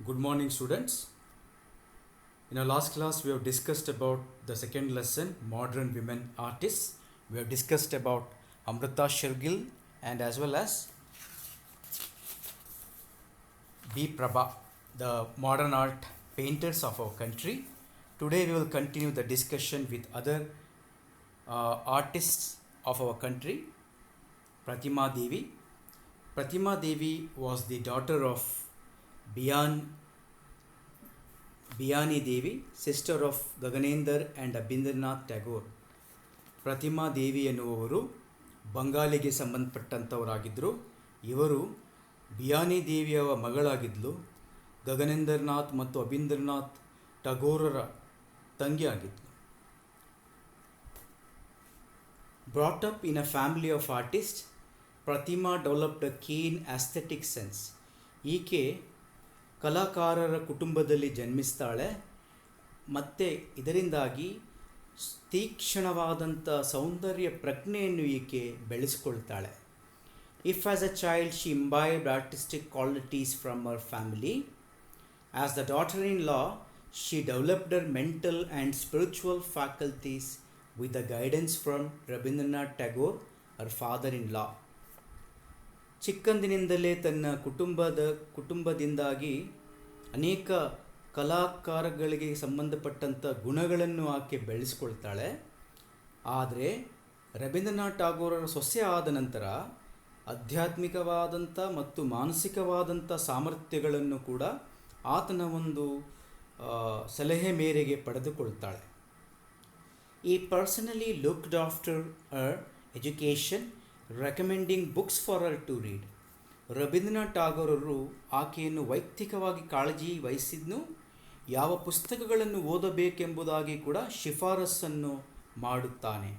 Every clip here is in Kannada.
Good morning, students. In our last class, we have discussed about the second lesson, modern women artists. We have discussed about Amrita Shergill and as well as B. Prabha, the modern art painters of our country. Today, we will continue the discussion with other artists of our country, Pratima Devi. Pratima Devi was the daughter of Biyani Devi, sister of Gaganendra and Abhindranath Tagore. ಪ್ರತಿಮಾ ದೇವಿ ಎನ್ನುವವರು ಬಂಗಾಲಿಗೆ ಸಂಬಂಧಪಟ್ಟಂಥವರಾಗಿದ್ದರು. ಇವರು ಬಿಯಾನಿ ದೇವಿಯ ಮಗಳಾಗಿದ್ಲು. ಗಗನೇಂದ್ರನಾಥ್ ಮತ್ತು ಅಭಿಂದ್ರನಾಥ್ ಟಗೋರರ ತಂಗಿಯಾಗಿದ್ಲು. Brought up in a family of artists, Pratima developed a keen aesthetic sense. ಈಕೆ ಕಲಾಕಾರರ ಕುಟುಂಬದಲ್ಲಿ ಜನ್ಮಿಸ್ತಾಳೆ ಮತ್ತು ಇದರಿಂದಾಗಿ ತೀಕ್ಷ್ಣವಾದಂಥ ಸೌಂದರ್ಯ ಪ್ರಜ್ಞೆಯನ್ನು ಈಕೆ ಬೆಳೆಸ್ಕೊಳ್ತಾಳೆ. If as a child she imbibed artistic qualities from her family, as the daughter in law she developed her mental and spiritual faculties with the guidance from Rabindranath Tagore, her father in law. ಚಿಕ್ಕಂದಿನಿಂದಲೇ ತನ್ನ ಕುಟುಂಬದಿಂದಾಗಿ ಅನೇಕ ಕಲಾಕಾರಗಳಿಗೆ ಸಂಬಂಧಪಟ್ಟಂಥ ಗುಣಗಳನ್ನು ಆಕೆ ಬೆಳೆಸ್ಕೊಳ್ತಾಳೆ. ಆದರೆ ರವೀಂದ್ರನಾಥ್ ಟಾಗೋರರ ಸೊಸೆ ಆದ ನಂತರ ಆಧ್ಯಾತ್ಮಿಕವಾದಂಥ ಮತ್ತು ಮಾನಸಿಕವಾದಂಥ ಸಾಮರ್ಥ್ಯಗಳನ್ನು ಕೂಡ ಆತನ ಒಂದು ಸಲಹೆ ಮೇರೆಗೆ ಪಡೆದುಕೊಳ್ತಾಳೆ. ಈ personally looked after her education, recommending books for her to read. Rabindranath ಟಾಗೋರರು ಆಕೆಯನ್ನು ವೈಯಕ್ತಿಕವಾಗಿ ಕಾಳಜಿ ವಹಿಸಿದ್ನು. ಯಾವ ಪುಸ್ತಕಗಳನ್ನು ಓದಬೇಕೆಂಬುದಾಗಿ ಕೂಡ ಶಿಫಾರಸನ್ನು ಮಾಡುತ್ತಾನೆ.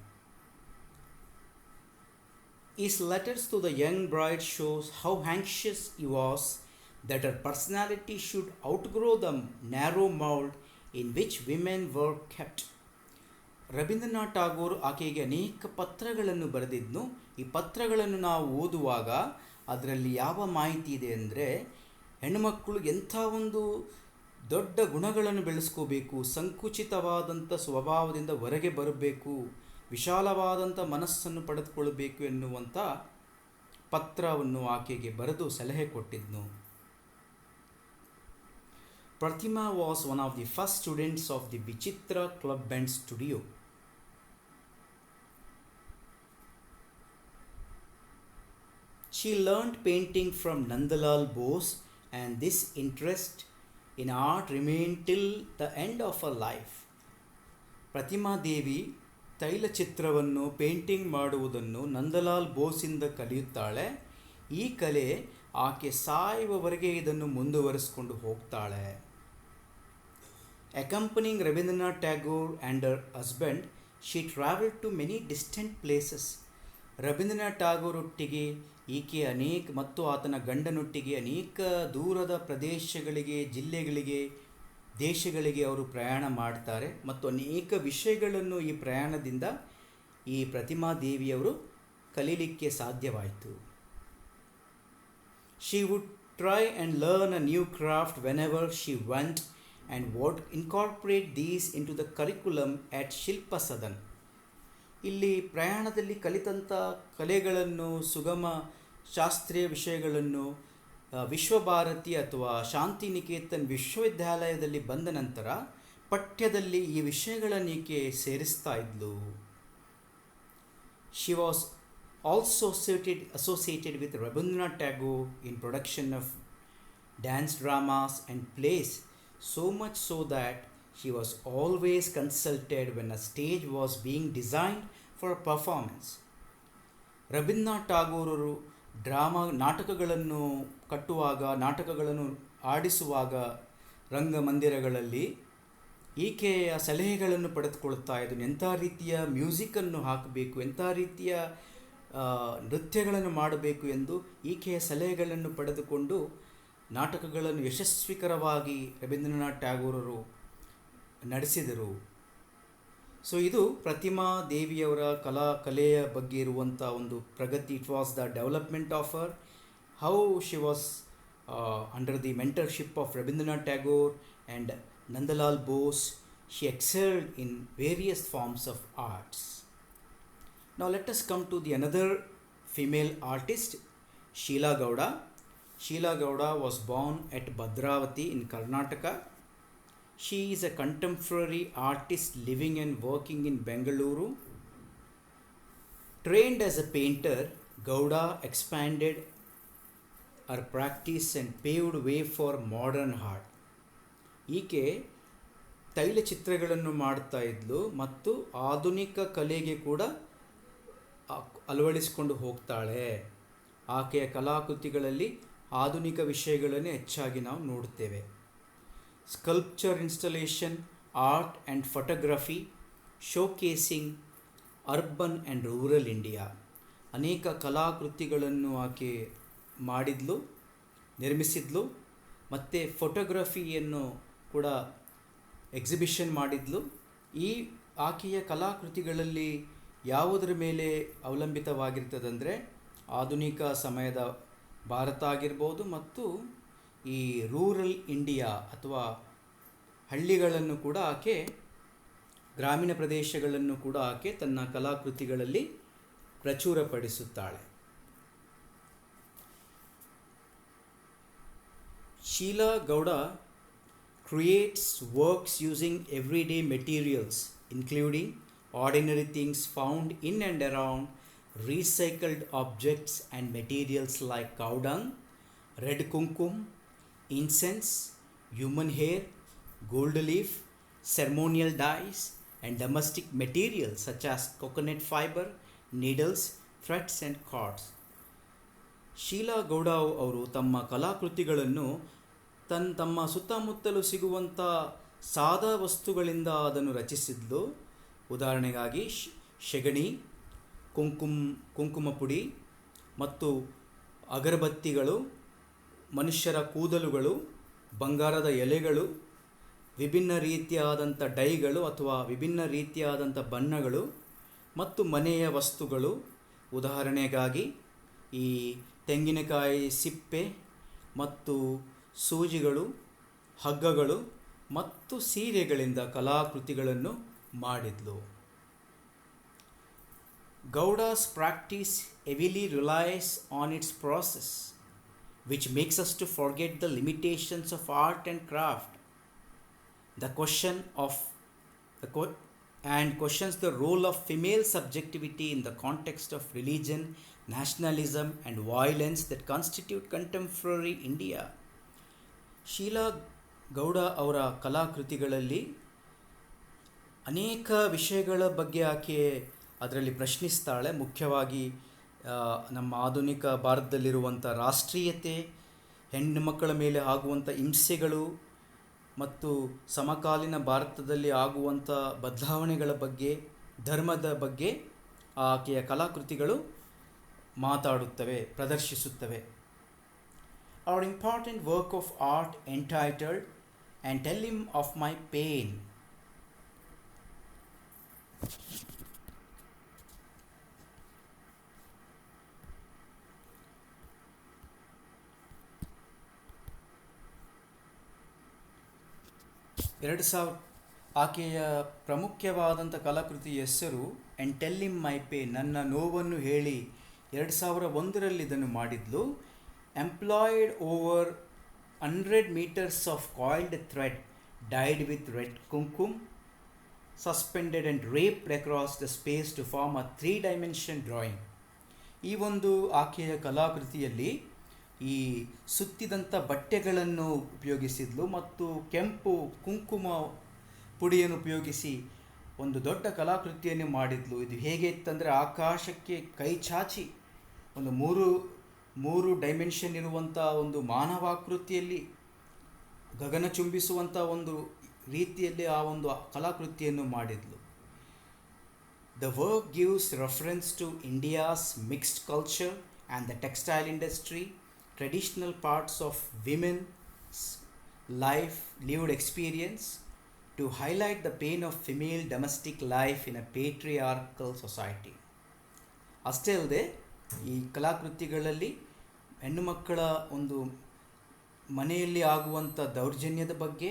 His letters to the young bride shows how anxious he was that her personality should outgrow the narrow mold in which women were kept. Ravindranath Tagore ಆಕೆಗೆ ಅನೇಕ ಪತ್ರಗಳನ್ನು ಬರೆದಿದ್ನು. ಈ ಪತ್ರಗಳನ್ನು ನಾವು ಓದುವಾಗ ಅದರಲ್ಲಿ ಯಾವ ಮಾಹಿತಿ ಇದೆ ಅಂದರೆ, ಹೆಣ್ಣುಮಕ್ಕಳು ಎಂಥ ಒಂದು ದೊಡ್ಡ ಗುಣಗಳನ್ನು ಬೆಳೆಸ್ಕೋಬೇಕು, ಸಂಕುಚಿತವಾದಂಥ ಸ್ವಭಾವದಿಂದ ಹೊರಗೆ ಬರಬೇಕು, ವಿಶಾಲವಾದಂಥ ಮನಸ್ಸನ್ನು ಪಡೆದುಕೊಳ್ಳಬೇಕು ಎನ್ನುವಂಥ ಪತ್ರವನ್ನು ಆಕೆಗೆ ಬರೆದು ಸಲಹೆ ಕೊಟ್ಟಿದ್ನು. Pratima was one of the first students of the Vichitra club and studio. She learned painting from Nandalal Bose, and this interest in art remained till the end of her life. Pratima Devi ತೈಲಚಿತ್ರವನ್ನು ಪೇಂಟಿಂಗ್ ಮಾಡುವುದನ್ನು ನಂದಲಾಲ್ ಬೋಸಿಂದ ಕಲಿಯುತ್ತಾಳೆ. ಈ ಕಲೆ ಆಕೆ ಸಾಯುವವರೆಗೆ ಇದನ್ನು ಮುಂದುವರಿಸಿಕೊಂಡು ಹೋಗ್ತಾಳೆ. Accompanying Rabindranath Tagore and her husband, she traveled to many distant places. Ravindranath Tagore ಒಟ್ಟಿಗೆ ಈಕೆ ಮತ್ತು ಆತನ ಗಂಡನೊಟ್ಟಿಗೆ ಅನೇಕ ದೂರದ ಪ್ರದೇಶಗಳಿಗೆ, ಜಿಲ್ಲೆಗಳಿಗೆ, ದೇಶಗಳಿಗೆ ಅವರು ಪ್ರಯಾಣ ಮಾಡ್ತಾರೆ ಮತ್ತು ಅನೇಕ ವಿಷಯಗಳನ್ನು ಈ ಪ್ರಯಾಣದಿಂದ ಈ ಪ್ರತಿಮಾ ದೇವಿಯವರು ಕಲೀಲಿಕ್ಕೆ ಸಾಧ್ಯವಾಯಿತು. She would try and learn a new craft whenever she went and would incorporate these into the curriculum at Shilpa Sadan. ಇಲ್ಲಿ ಪ್ರಯಾಣದಲ್ಲಿ ಕಲಿತಂಥ ಕಲೆಗಳನ್ನು, ಸುಗಮ ಶಾಸ್ತ್ರೀಯ ವಿಷಯಗಳನ್ನು ವಿಶ್ವಭಾರತಿ ಅಥವಾ ಶಾಂತಿನಿಕೇತನ್ ವಿಶ್ವವಿದ್ಯಾಲಯದಲ್ಲಿ ಬಂದ ನಂತರ ಪಠ್ಯದಲ್ಲಿ ಈ ವಿಷಯಗಳನ್ನು ಈಕೆ ಸೇರಿಸ್ತಾ ಇದ್ಲು. She was also associated with Rabindranath Tagore in production of dance dramas and plays, so much so that she was always consulted when a stage was being designed for a performance. Rabindranath ಟಾಗೋರರು ನಾಟಕಗಳನ್ನು ಕಟ್ಟುವಾಗ, ನಾಟಕಗಳನ್ನು ಆಡಿಸುವಾಗ ರಂಗಮಂದಿರಗಳಲ್ಲಿ ಈಕೆಯ ಸಲಹೆಗಳನ್ನು ಪಡೆದುಕೊಳ್ತಾ ಇದ್ದನು. ಎಂಥ ರೀತಿಯ ಮ್ಯೂಸಿಕನ್ನು ಹಾಕಬೇಕು, ಎಂಥ ರೀತಿಯ ನೃತ್ಯಗಳನ್ನು ಮಾಡಬೇಕು ಎಂದು ಈಕೆಯ ಸಲಹೆಗಳನ್ನು ಪಡೆದುಕೊಂಡು ನಾಟಕಗಳನ್ನು ಯಶಸ್ವಿಕರವಾಗಿ ರವೀಂದ್ರನಾಥ್ ಟಾಗೋರರು ನಡೆಸಿದರು. ಸೊ ಇದು ಪ್ರತಿಮಾ ದೇವಿಯವರ ಕಲೆಯ ಬಗ್ಗೆ ಇರುವಂಥ ಒಂದು ಪ್ರಗತಿ. It was the development of her, how she was under the mentorship of Rabindranath Tagore and Nandalal Bose. She excelled in various forms of arts. Now let us come to the another female artist, Sheela Gowda. Sheela Gowda was born at Bhadravati in Karnataka. She is a contemporary artist living and working in Bengaluru. Trained as a painter, Gowda expanded her practice and paved way for modern art. ಈಕೆ ತೈಲಚಿತ್ರಗಳನ್ನು ಮಾಡ್ತಾ ಇದ್ಲು ಮತ್ತು ಆಧುನಿಕ ಕಲೆಗೆ ಕೂಡ ಅಳವಡಿಸಿಕೊಂಡು ಹೋಗ್ತಾಳೆ. ಆಕೆಯ ಕಲಾಕೃತಿಗಳಲ್ಲಿ ಆಧುನಿಕ ವಿಷಯಗಳನ್ನು ಹೆಚ್ಚಾಗಿ ನಾವು ನೋಡುತ್ತೇವೆ. Sculpture installation, art and photography, showcasing urban and rural India. ಅನೇಕ ಕಲಾಕೃತಿಗಳನ್ನು ಆಕೆ ಮಾಡಿದ್ಲು, ನಿರ್ಮಿಸಿದ್ಲು. ಮತ್ತು ಫೋಟೋಗ್ರಫಿಯನ್ನು ಕೂಡ ಎಕ್ಸಿಬಿಷನ್ ಮಾಡಿದ್ಲು. ಈ ಆಕೆಯ ಕಲಾಕೃತಿಗಳಲ್ಲಿ ಯಾವುದರ ಮೇಲೆ ಅವಲಂಬಿತವಾಗಿರ್ತದಂದರೆ ಆಧುನಿಕ ಸಮಯದ ಭಾರತ ಆಗಿರ್ಬೋದು ಮತ್ತು ಈ ರೂರಲ್ ಇಂಡಿಯಾ ಅಥವಾ ಹಳ್ಳಿಗಳನ್ನು ಕೂಡ ಆಕೆ, ಗ್ರಾಮೀಣ ಪ್ರದೇಶಗಳನ್ನು ಕೂಡ ಆಕೆ ತನ್ನ ಕಲಾಕೃತಿಗಳಲ್ಲಿ ಪ್ರಚುರಪಡಿಸುತ್ತಾಳೆ. Sheela Gowda creates works using everyday materials, including ordinary things found in and around, recycled objects and materials like cow dung, red kumkum, incense, human hair, gold leaf, ceremonial dyes, and domestic materials such as coconut fiber, needles, threads and cords. Sheila Gowda ಅವರು ತಮ್ಮ ಕಲಾಕೃತಿಗಳನ್ನು ತಮ್ಮ ಸುತ್ತಮುತ್ತಲು ಸಿಗುವಂಥ ಸಾದಾ ವಸ್ತುಗಳಿಂದ ಅದನ್ನು ರಚಿಸಿದ್ಲು. ಉದಾಹರಣೆಗಾಗಿ ಸೆಗಣಿ, ಕುಂಕುಮ ಪುಡಿ ಮತ್ತು ಅಗರಬತ್ತಿಗಳು, ಮನುಷ್ಯರ ಕೂದಲುಗಳು, ಬಂಗಾರದ ಎಲೆಗಳು, ವಿಭಿನ್ನ ರೀತಿಯಾದಂಥ ಡೈಗಳು ಅಥವಾ ವಿಭಿನ್ನ ರೀತಿಯಾದಂಥ ಬಣ್ಣಗಳು ಮತ್ತು ಮನೆಯ ವಸ್ತುಗಳು. ಉದಾಹರಣೆಗಾಗಿ ಈ ತೆಂಗಿನಕಾಯಿ ಸಿಪ್ಪೆ ಮತ್ತು ಸೂಜಿಗಳು, ಹಗ್ಗಗಳು ಮತ್ತು ಸೀರೆಗಳಿಂದ ಕಲಾಕೃತಿಗಳನ್ನು ಮಾಡಿದ್ಲು. Gowda's practice heavily relies on its process, which makes us to forget the limitations of art and craft. Questions the role of female subjectivity in the context of religion, nationalism and violence that constitute contemporary India. Sheila Gowda ಅವರ ಕಲಾಕೃತಿಗಳಲ್ಲಿ ಅನೇಕ ವಿಷಯಗಳ ಬಗ್ಗೆ ಆಕೆ ಅದರಲ್ಲಿ ಪ್ರಶ್ನಿಸ್ತಾಳೆ. ಮುಖ್ಯವಾಗಿ ನಮ್ಮ ಆಧುನಿಕ ಭಾರತದಲ್ಲಿರುವಂಥ ರಾಷ್ಟ್ರೀಯತೆ, ಹೆಣ್ಣು ಮಕ್ಕಳ ಮೇಲೆ ಆಗುವಂಥ ಹಿಂಸೆಗಳು ಮತ್ತು ಸಮಕಾಲೀನ ಭಾರತದಲ್ಲಿ ಆಗುವಂಥ ಬದಲಾವಣೆಗಳ ಬಗ್ಗೆ, ಧರ್ಮದ ಬಗ್ಗೆ ಆಕೆಯ ಕಲಾಕೃತಿಗಳು ಮಾತಾಡುತ್ತವೆ, ಪ್ರದರ್ಶಿಸುತ್ತವೆ. Our important work of art entitled "And Tell Him of My Pain" ಆಕೆಯ ಪ್ರಮುಖವಾದಂಥ ಕಲಾಕೃತಿ ಹೆಸರು "and tell him my pain", ನನ್ನ ನೋವನ್ನು ಹೇಳಿ. 2001ರಲ್ಲಿ ಇದನ್ನು ಮಾಡಿದ್ಲು. Employed over 100 meters of coiled thread dyed with red kumkum, suspended and draped across the space to form a 3-dimension drawing. ಈ ಒಂದು ಆಕೆಯ ಕಲಾಕೃತಿಯಲ್ಲಿ ಈ ಸುತ್ತಿದಂಥ ಬಟ್ಟೆಗಳನ್ನು ಉಪಯೋಗಿಸಿದ್ಲು ಮತ್ತು ಕೆಂಪು ಕುಂಕುಮ ಪುಡಿಯನ್ನು ಉಪಯೋಗಿಸಿ ಒಂದು ದೊಡ್ಡ ಕಲಾಕೃತಿಯನ್ನು ಮಾಡಿದ್ಲು. ಇದು ಹೇಗೆ ಇತ್ತಂದರೆ ಆಕಾಶಕ್ಕೆ ಕೈ ಚಾಚಿ ಒಂದು ಮೂರು ಡೈಮೆನ್ಷನ್ ಇರುವಂಥ ಒಂದು ಮಾನವಾಕೃತಿಯಲ್ಲಿ ಗಗನ ಚುಂಬಿಸುವಂಥ ಒಂದು ರೀತಿಯಲ್ಲಿ ಆ ಒಂದು ಕಲಾಕೃತಿಯನ್ನು ಮಾಡಿದ್ಲು. The work gives reference to India's mixed culture and the textile industry, traditional parts of women's life, lived experience, to highlight the pain of female domestic life in a patriarchal society. ಅಷ್ಟೇ ಅಲ್ಲದೆ ಈ ಕಲಾಕೃತಿಗಳಲ್ಲಿ ಹೆಣ್ಣು ಮಕ್ಕಳ ಒಂದು ಮನೆಯಲ್ಲಿ ಆಗುವಂಥ ದೌರ್ಜನ್ಯದ ಬಗ್ಗೆ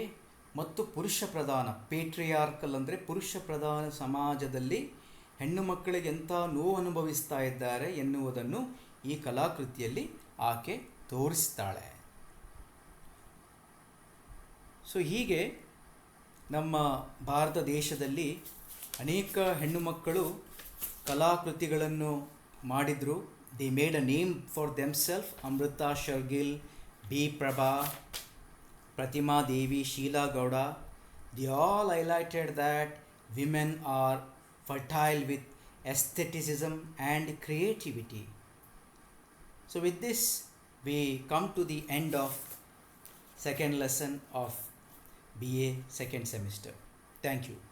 ಮತ್ತು ಪುರುಷ ಪ್ರಧಾನ ಪೇಟ್ರಿಯಾರ್ಕಲ್ ಅಂದರೆ ಪುರುಷ ಪ್ರಧಾನ ಸಮಾಜದಲ್ಲಿ ಹೆಣ್ಣು ಮಕ್ಕಳಿಗೆ ಎಂಥ ನೋವು ಅನುಭವಿಸ್ತಾ ಇದ್ದಾರೆ ಎನ್ನುವುದನ್ನು ಈ ಕಲಾಕೃತಿಯಲ್ಲಿ ಆಕೆ ತೋರಿಸ್ತಾಳೆ. ಸೊ ಹೀಗೆ ನಮ್ಮ ಭಾರತ ದೇಶದಲ್ಲಿ ಅನೇಕ ಹೆಣ್ಣು ಮಕ್ಕಳು ಕಲಾಕೃತಿಗಳನ್ನು ಮಾಡಿದರು. They made a name for themself. Amrita Shergil, B Prabha, Pratima Devi, Sheela Gowda, they all highlighted that women are fertile with aestheticism and creativity. So with this we come to the end of second lesson of BA second semester. Thank you.